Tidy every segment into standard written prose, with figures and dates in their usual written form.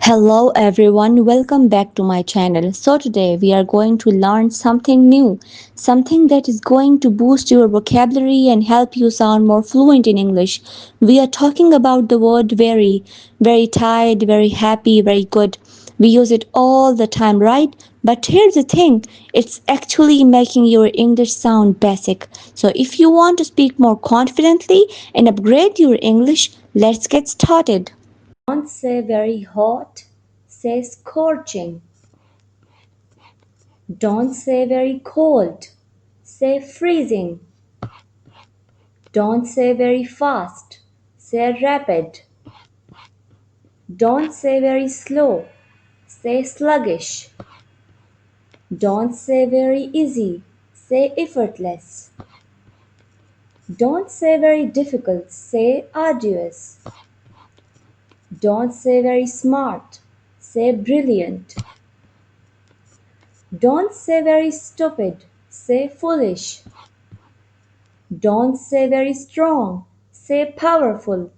Hello everyone, welcome back to my channel. So today we are going to learn something new, something that is going to boost your vocabulary and help you sound more fluent in English. We are talking about the word very, very tired, very happy, very good. We use it all the time, right? But here's the thing, it's actually making your English sound basic. So if you want to speak more confidently and upgrade your English, let's get started. Don't say very hot, say scorching. Don't say very cold, say freezing. Don't say very fast, say rapid. Don't say very slow, say sluggish. Don't say very easy, say effortless. Don't say very difficult, say arduous. Don't say very smart, say brilliant. Don't say very stupid, say foolish. Don't say very strong, say powerful.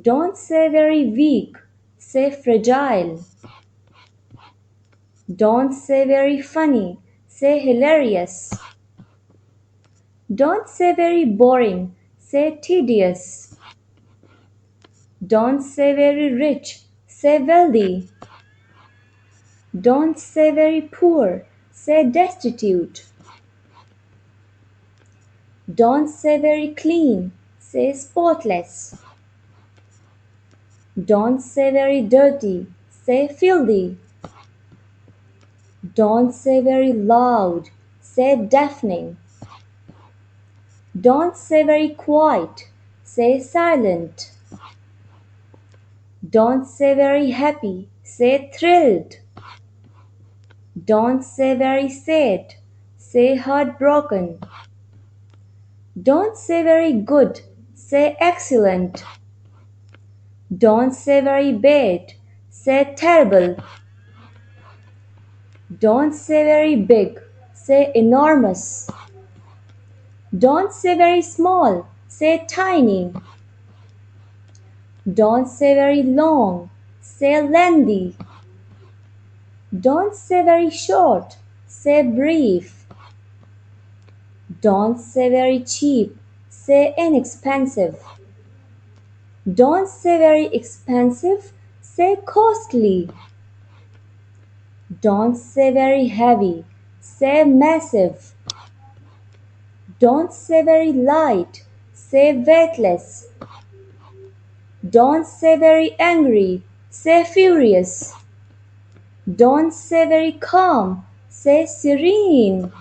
Don't say very weak, say fragile. Don't say very funny, say hilarious. Don't say very boring, say tedious. Don't say very rich, say wealthy. Don't say very poor, say destitute. Don't say very clean, say spotless. Don't say very dirty, say filthy. Don't say very loud, say deafening. Don't say very quiet, say silent. Don't say very happy, say thrilled. Don't say very sad, say heartbroken. Don't say very good, say excellent. Don't say very bad, say terrible. Don't say very big, say enormous. Don't say very small, say tiny. Don't say very long, say lengthy. Don't say very short, say brief. Don't say very cheap, say inexpensive. Don't say very expensive, say costly. Don't say very heavy, say massive. Don't say very light, say weightless. Don't say very angry, say furious. Don't say very calm, say serene.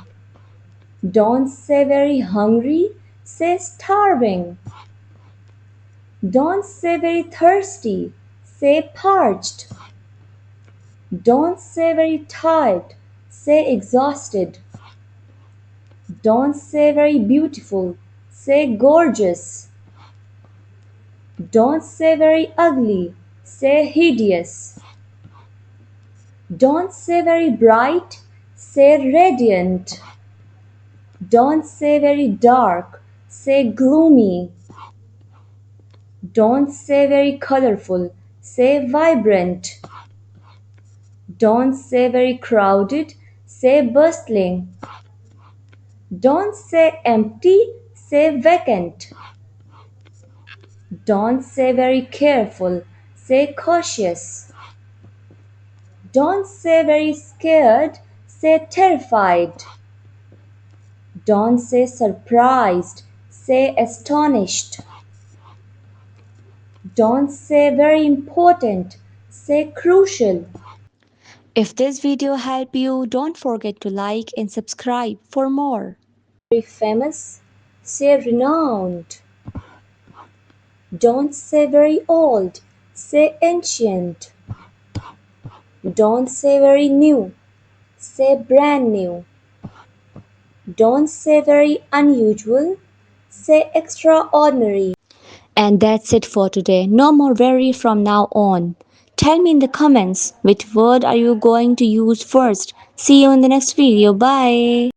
Don't say very hungry, say starving. Don't say very thirsty, say parched. Don't say very tired, say exhausted. Don't say very beautiful, say gorgeous. Don't say very ugly, say hideous. Don't say very bright, say radiant. Don't say very dark, say gloomy. Don't say very colorful, say vibrant. Don't say very crowded, say bustling. Don't say empty, say vacant. Don't say very careful, say cautious. Don't say very scared, say terrified. Don't say surprised, say astonished. Don't say very important, say crucial. If this video helped you, don't forget to like and subscribe for more. Very famous, say renowned. Don't say very old, say ancient. Don't say very new, say brand new. Don't say very unusual, say extraordinary. And that's it for today. No more very from now on. Tell me in the comments which word are you going to use first. See you in the next video. Bye.